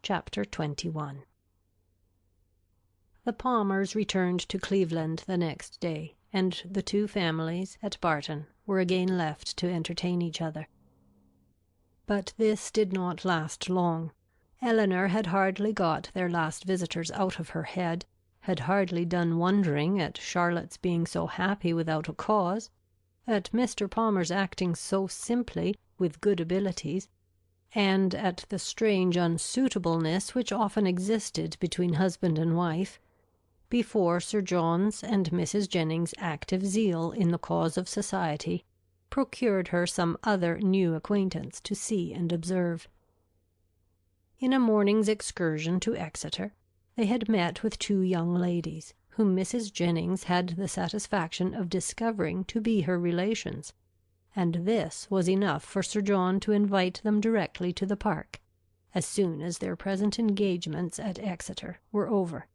Chapter 21. The Palmers returned to Cleveland the next day, and the two families, at Barton, were again left to entertain each other. But this did not last long. Elinor had hardly got their last visitors out of her head, had hardly done wondering at Charlotte's being so happy without a cause, at Mr. Palmer's acting so simply, with good abilities, and at the strange unsuitableness which often existed between husband and wife, before Sir John's and Mrs. Jennings's active zeal in the cause of society procured her some other new acquaintance to see and observe. In a morning's excursion to Exeter, they had met with two young ladies, whom Mrs. Jennings had the satisfaction of discovering to be her relations, and this was enough for Sir John to invite them directly to the park, as soon as their present engagements at Exeter were over.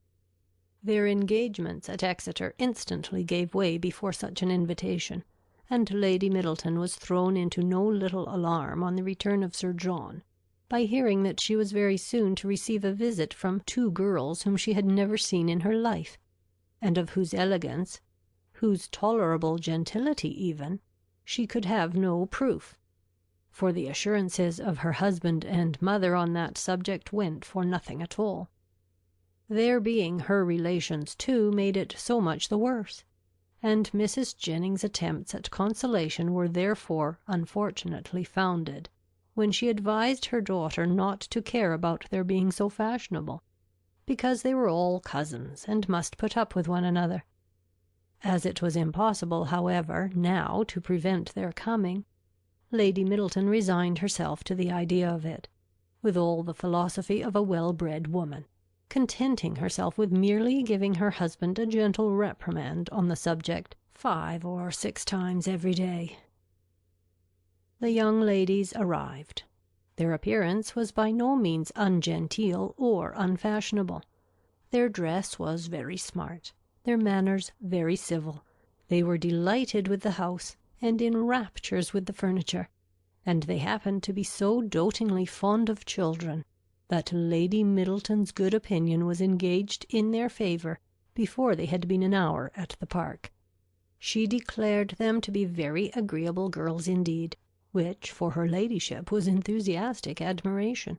Their engagements at Exeter instantly gave way before such an invitation, and Lady Middleton was thrown into no little alarm on the return of Sir John, by hearing that she was very soon to receive a visit from two girls whom she had never seen in her life, and of whose elegance, whose tolerable gentility even, she could have no proof, for the assurances of her husband and mother on that subject went for nothing at all. Their being her relations too made it so much the worse, and Mrs. Jennings's attempts at consolation were therefore unfortunately founded, when she advised her daughter not to care about their being so fashionable, because they were all cousins and must put up with one another. As it was impossible, however, now to prevent their coming, Lady Middleton resigned herself to the idea of it, with all the philosophy of a well-bred woman, contenting herself with merely giving her husband a gentle reprimand on the subject 5 or 6 times every day. The young ladies arrived. Their appearance was by no means ungenteel or unfashionable. Their dress was very smart, their manners very civil. They were delighted with the house, and in raptures with the furniture, and they happened to be so dotingly fond of children that Lady Middleton's good opinion was engaged in their favour before they had been an hour at the park. She declared them to be very agreeable girls indeed, which for her ladyship was enthusiastic admiration.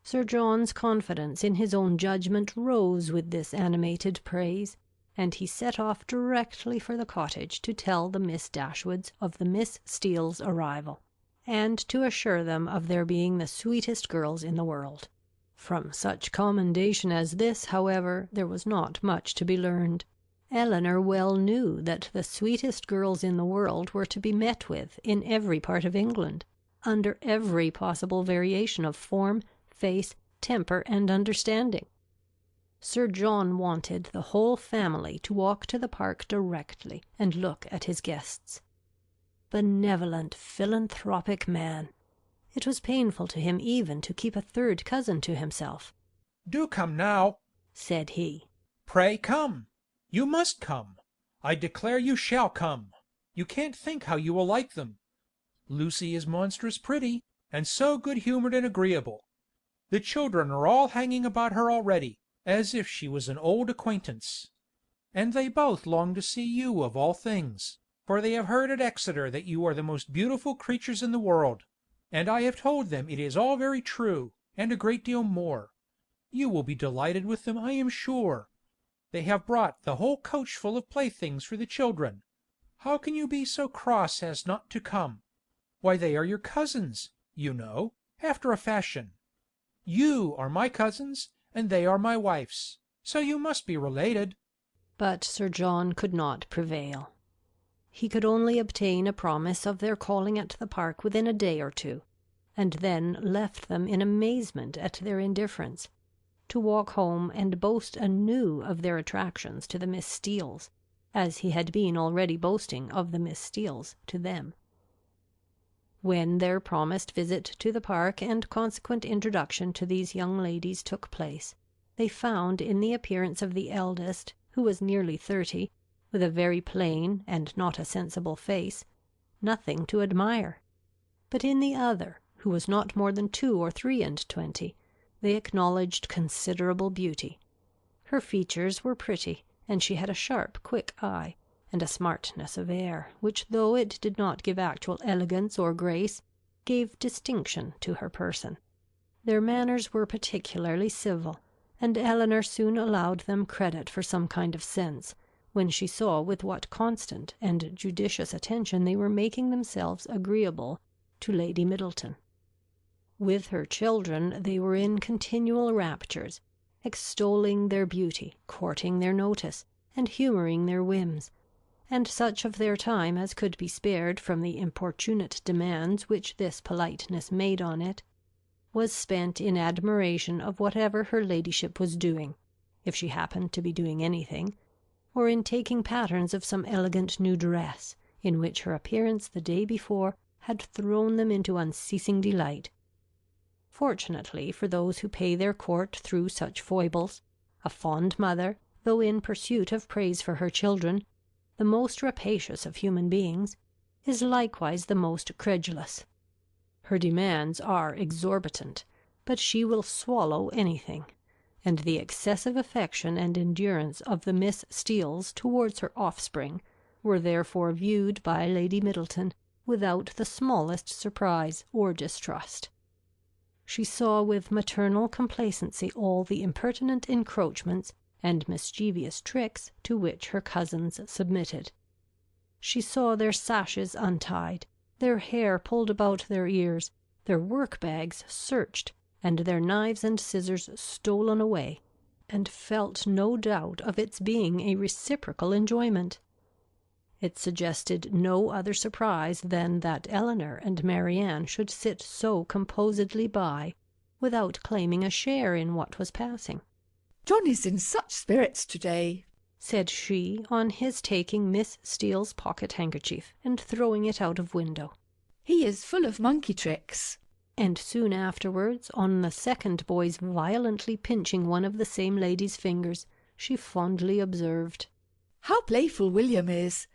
Sir John's confidence in his own judgment rose with this animated praise, and he set off directly for the cottage to tell the Miss Dashwoods of the Miss Steeles' arrival, and to assure them of their being the sweetest girls in the world. From such commendation as this, however, there was not much to be learned. Elinor well knew that the sweetest girls in the world were to be met with in every part of England, under every possible variation of form, face, temper, and understanding. Sir John wanted the whole family to walk to the park directly and look at his guests. Benevolent, philanthropic man! It was painful to him even to keep a third cousin to himself. "Do come now," said he. "Pray come. You must come. I declare you shall come. You can't think how you will like them. Lucy is monstrous pretty, and so good-humoured and agreeable. The children are all hanging about her already, as if she was an old acquaintance. And they both long to see you of all things, for they have heard at Exeter that you are the most beautiful creatures in the world, and I have told them it is all very true, and a great deal more. You will be delighted with them, I am sure. They have brought the whole coach full of playthings for the children. How can you be so cross as not to come? Why, they are your cousins, you know, after a fashion. You are my cousins, and they are my wife's, so you must be related." But Sir John could not prevail. He could only obtain a promise of their calling at the park within a day or two, and then left them in amazement at their indifference, to walk home and boast anew of their attractions to the Miss Steeles, as he had been already boasting of the Miss Steeles to them. When their promised visit to the park and consequent introduction to these young ladies took place, they found in the appearance of the eldest, who was nearly 30, with a very plain and not a sensible face, nothing to admire; but in the other, who was not more than 2 or 3 and 20, they acknowledged considerable beauty. Her features were pretty, and she had a sharp, quick eye, and a smartness of air, which, though it did not give actual elegance or grace, gave distinction to her person. Their manners were particularly civil, and Elinor soon allowed them credit for some kind of sense, when she saw with what constant and judicious attention they were making themselves agreeable to Lady Middleton. With her children they were in continual raptures, extolling their beauty, courting their notice, and humouring their whims, and such of their time as could be spared from the importunate demands which this politeness made on it, was spent in admiration of whatever her ladyship was doing, if she happened to be doing anything, or in taking patterns of some elegant new dress, in which her appearance the day before had thrown them into unceasing delight. Fortunately for those who pay their court through such foibles, a fond mother, though in pursuit of praise for her children, the most rapacious of human beings, is likewise the most credulous. Her demands are exorbitant, but she will swallow anything, and the excessive affection and endurance of the Miss Steeles towards her offspring were therefore viewed by Lady Middleton without the smallest surprise or distrust. She saw with maternal complacency all the impertinent encroachments and mischievous tricks to which her cousins submitted. She saw their sashes untied, their hair pulled about their ears, their work-bags searched, and their knives and scissors stolen away, and felt no doubt of its being a reciprocal enjoyment. It suggested no other surprise than that Elinor and Marianne should sit so composedly by, without claiming a share in what was passing. "John is in such spirits to-day," said she, on his taking Miss Steele's pocket-handkerchief and throwing it out of window. "He is full of monkey tricks." And soon afterwards, on the second boy's violently pinching one of the same lady's fingers, she fondly observed, "How playful William is!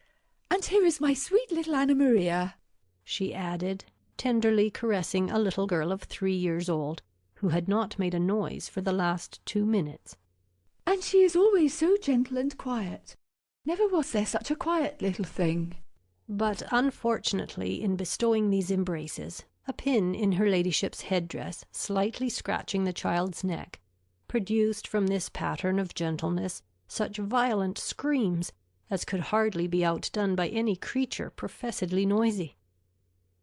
And here is my sweet little Anna Maria," she added, tenderly caressing a little girl of 3 years old, who had not made a noise for the last 2 minutes. "And she is always so gentle and quiet. Never was there such a quiet little thing." But unfortunately, in bestowing these embraces, a pin in her ladyship's headdress, slightly scratching the child's neck, produced from this pattern of gentleness such violent screams as could hardly be outdone by any creature professedly noisy.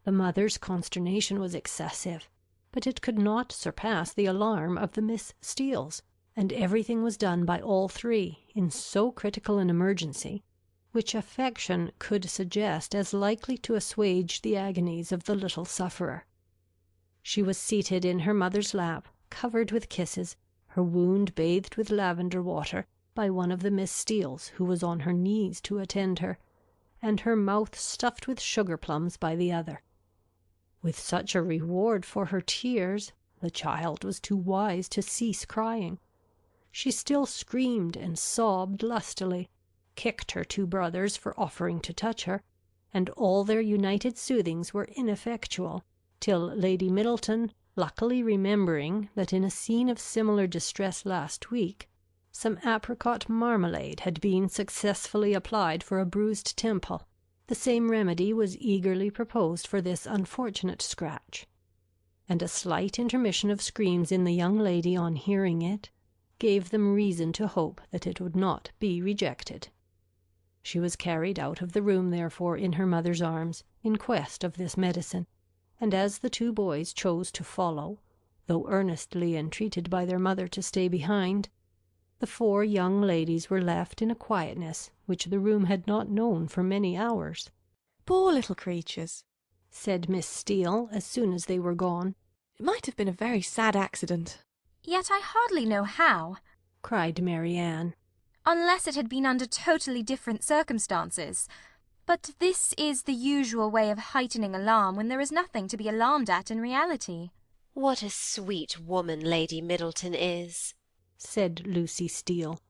The mother's consternation was excessive, but it could not surpass the alarm of the Miss Steeles, and everything was done by all three in so critical an emergency, which affection could suggest as likely to assuage the agonies of the little sufferer. She was seated in her mother's lap, covered with kisses, her wound bathed with lavender water, by one of the Miss Steeles, who was on her knees to attend her, and her mouth stuffed with sugar plums by the other. With such a reward for her tears, the child was too wise to cease crying. She still screamed and sobbed lustily, kicked her 2 brothers for offering to touch her, and all their united soothings were ineffectual, till Lady Middleton, luckily remembering that in a scene of similar distress last week, some apricot marmalade had been successfully applied for a bruised temple, the same remedy was eagerly proposed for this unfortunate scratch, and a slight intermission of screams in the young lady on hearing it gave them reason to hope that it would not be rejected. She was carried out of the room, therefore, in her mother's arms, in quest of this medicine, and as the 2 boys chose to follow, though earnestly entreated by their mother to stay behind, the 4 young ladies were left in a quietness which the room had not known for many hours. "Poor little creatures," said Miss Steele as soon as they were gone. "It might have been a very sad accident." "Yet I hardly know how," cried Marianne. "unless it had been under totally different circumstances. But this is the usual way of heightening alarm when there is nothing to be alarmed at in reality." "What a sweet woman Lady Middleton is," said Lucy Steele.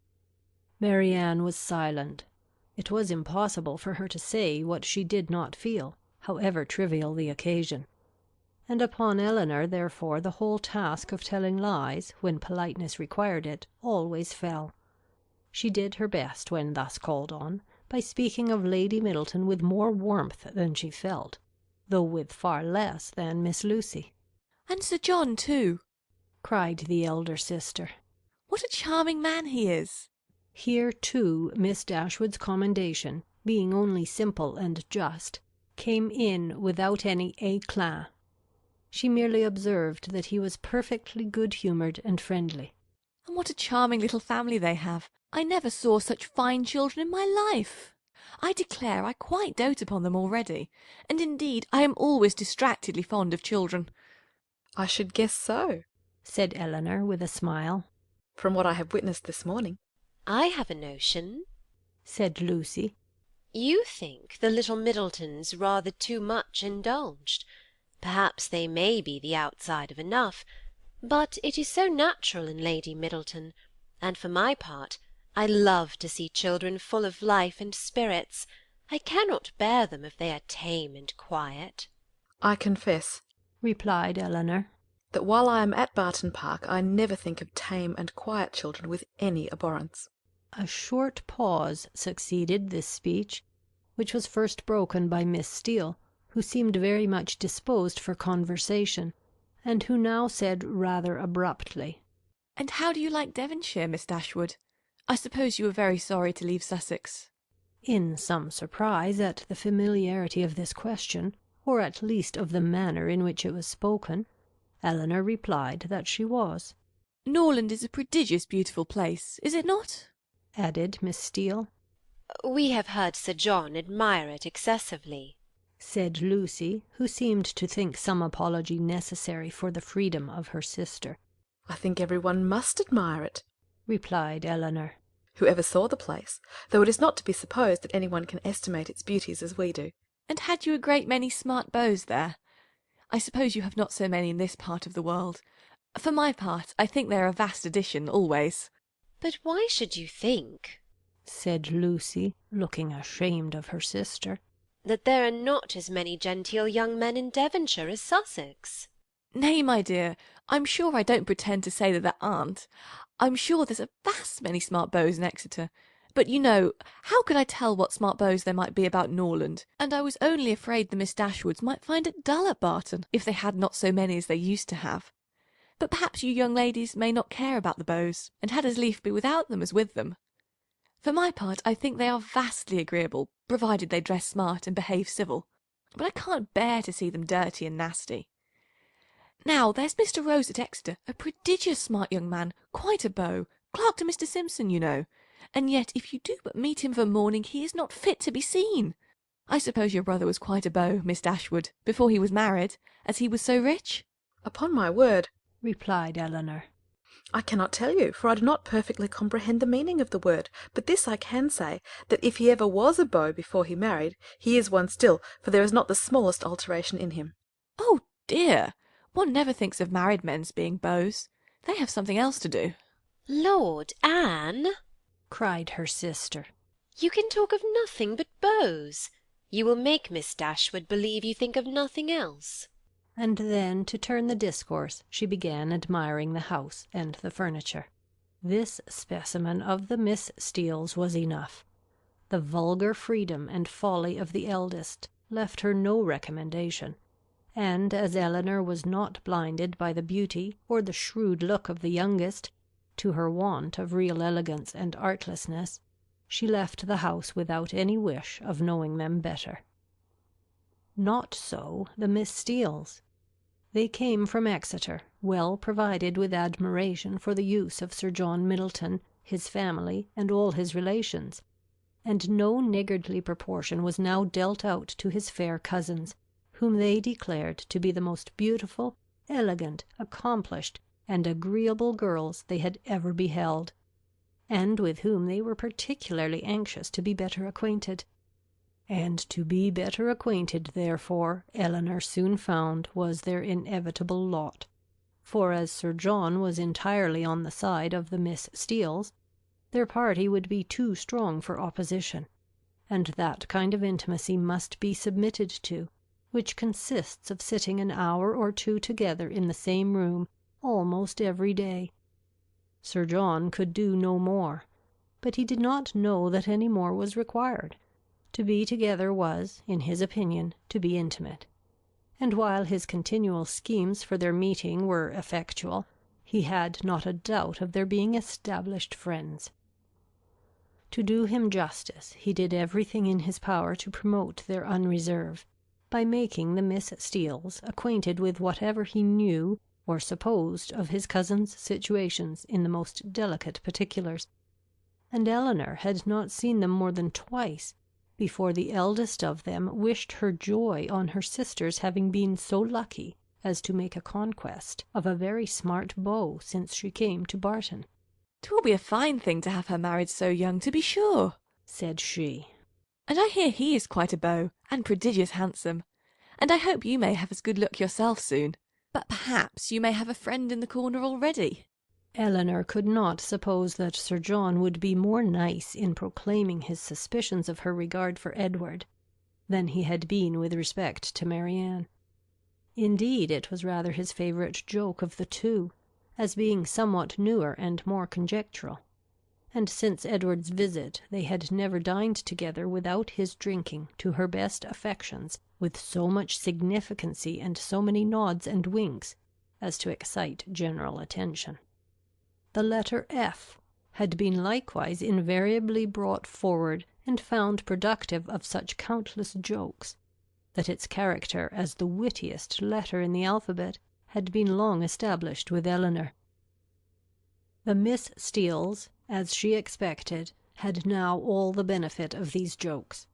Marianne was silent. It was impossible for her to say what she did not feel, however trivial the occasion. and upon Elinor, therefore, the whole task of telling lies, when politeness required it, always fell. She did her best when thus called on, by speaking of Lady Middleton with more warmth than she felt, though with far less than Miss Lucy. And Sir John, too, cried the elder sister. What a charming man he is! Here, too, Miss Dashwood's commendation, being only simple and just, came in without any éclat. She merely observed that he was perfectly good-humoured and friendly. And what a charming little family they have! I never saw such fine children in my life. I declare I quite dote upon them already, and indeed I am always distractedly fond of children. I should guess so, said Elinor with a smile, from what I have witnessed this morning. I have a notion, said Lucy. You think the little Middletons rather too much indulged. Perhaps they may be the outside of enough, but it is so natural in Lady Middleton, and for my part, I love to see children full of life and spirits. I cannot bear them if they are tame and quiet. I confess, replied Elinor, that while I am at Barton Park, I never think of tame and quiet children with any abhorrence. A short pause succeeded this speech, which was first broken by Miss Steele, who seemed very much disposed for conversation, and who now said rather abruptly, "And how do you like Devonshire, Miss Dashwood? I suppose you were very sorry to leave Sussex?" In some surprise at the familiarity of this question, or at least of the manner in which it was spoken, Elinor replied that she was. "Norland is a prodigious beautiful place, is it not?" added Miss Steele. We have heard Sir John admire it excessively, said Lucy, who seemed to think some apology necessary for the freedom of her sister. I think everyone must admire it, replied Elinor. Whoever saw the place, though it is not to be supposed that anyone can estimate its beauties as we do. And had you a great many smart beaux there? I suppose you have not so many in this part of the world. For my part, I think they are a vast addition always. But why should you think, said Lucy, looking ashamed of her sister, that there are not as many genteel young men in Devonshire as Sussex? Nay, my dear, I'm sure I don't pretend to say that there aren't. I'm sure there's a vast many smart beaux in Exeter. But, you know, how could I tell what smart beaux there might be about Norland? And I was only afraid the Miss Dashwoods might find it dull at Barton, if they had not so many as they used to have. But perhaps you young ladies may not care about the beaux, and had as lief be without them as with them. For my part, I think they are vastly agreeable, provided they dress smart and behave civil. But I can't bear to see them dirty and nasty. Now, there's Mr. Rose at Exeter, a prodigious smart young man, quite a beau, clerk to Mr. Simpson, you know. And yet, if you do but meet him of a morning, he is not fit to be seen. I suppose your brother was quite a beau, Miss Dashwood, before he was married, as he was so rich? Upon my word, replied Elinor, I cannot tell you, for I do not perfectly comprehend the meaning of the word, but this I can say, that if he ever was a beau before he married, he is one still, for there is not the smallest alteration in him. Oh, dear! One never thinks of married men's being beaux. They have something else to do. Lord, Anne, cried her sister, you can talk of nothing but beaux. You will make Miss Dashwood believe you think of nothing else. And then, to turn the discourse, she began admiring the house and the furniture. This specimen of the Miss Steeles was enough. The vulgar freedom and folly of the eldest left her no recommendation, and as Elinor was not blinded by the beauty or the shrewd look of the youngest, to her want of real elegance and artlessness, she left the house without any wish of knowing them better. Not so the Miss Steeles. They came from Exeter, well provided with admiration for the use of Sir John Middleton, his family, and all his relations, and no niggardly proportion was now dealt out to his fair cousins, whom they declared to be the most beautiful, elegant, accomplished, and agreeable girls they had ever beheld, and with whom they were particularly anxious to be better acquainted. And to be better acquainted, therefore, Elinor soon found was their inevitable lot, for as Sir John was entirely on the side of the Miss Steeles, their party would be too strong for opposition, and that kind of intimacy must be submitted to, which consists of sitting an hour or two together in the same room almost every day. Sir John could do no more, but he did not know that any more was required. To be together was, in his opinion, to be intimate, and while his continual schemes for their meeting were effectual, he had not a doubt of their being established friends. To do him justice, he did everything in his power to promote their unreserve, by making the Miss Steeles acquainted with whatever he knew or supposed of his cousin's situations in the most delicate particulars, and Elinor had not seen them more than twice before the eldest of them wished her joy on her sister's having been so lucky as to make a conquest of a very smart beau since she came to Barton. "'Twill be a fine thing to have her married so young, to be sure," said she. "And I hear he is quite a beau, and prodigious handsome. And I hope you may have as good luck yourself soon. But perhaps you may have a friend in the corner already." Elinor could not suppose that Sir John would be more nice in proclaiming his suspicions of her regard for Edward than he had been with respect to Marianne. Indeed, it was rather his favourite joke of the two, as being somewhat newer and more conjectural, and since Edward's visit they had never dined together without his drinking to her best affections with so much significancy and so many nods and winks as to excite general attention. The letter F had been likewise invariably brought forward and found productive of such countless jokes, that its character as the wittiest letter in the alphabet had been long established with Elinor. The Miss Steeles, as she expected, had now all the benefit of these jokes,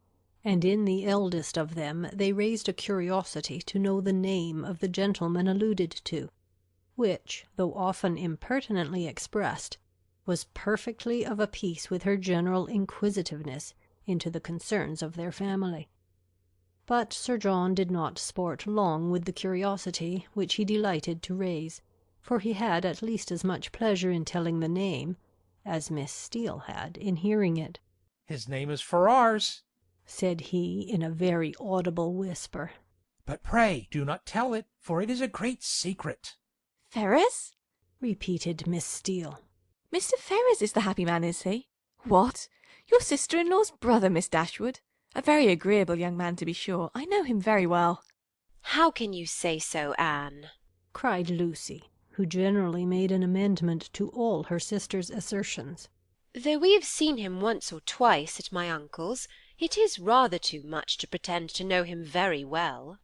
and in the eldest of them they raised a curiosity to know the name of the gentleman alluded to, which, though often impertinently expressed, was perfectly of a piece with her general inquisitiveness into the concerns of their family. But Sir John did not sport long with the curiosity which he delighted to raise, for he had at least as much pleasure in telling the name as Miss Steele had in hearing it. "His name is Ferrars," said he in a very audible whisper. "But pray do not tell it, for it is a great secret." "Ferrars?" repeated Miss Steele. "Mr. Ferrars is the happy man, is he? What? Your sister-in-law's brother, Miss Dashwood? A very agreeable young man, to be sure. I know him very well." "How can you say so, Anne?" cried Lucy, who generally made an amendment to all her sister's assertions. "Though we have seen him once or twice at my uncle's, it is rather too much to pretend to know him very well."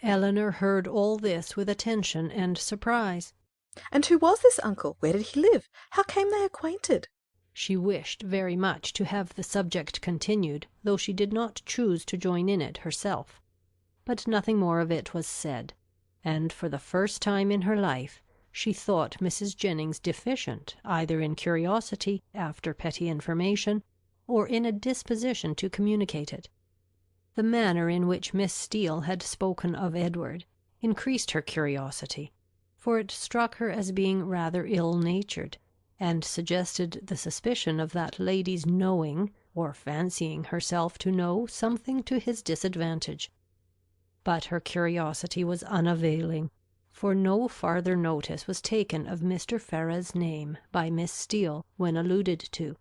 Elinor heard all this with attention and surprise. And who was this uncle? Where did he live? How came they acquainted? She wished very much to have the subject continued, though she did not choose to join in it herself. But nothing more of it was said, and for the first time in her life she thought Mrs. Jennings deficient either in curiosity after petty information, or in a disposition to communicate it. The manner in which Miss Steele had spoken of Edward increased her curiosity, for it struck her as being rather ill-natured, and suggested the suspicion of that lady's knowing, or fancying herself to know, something to his disadvantage. But her curiosity was unavailing, for no farther notice was taken of Mr. Ferrars's name by Miss Steele when alluded to,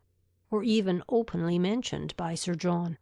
or even openly mentioned by Sir John.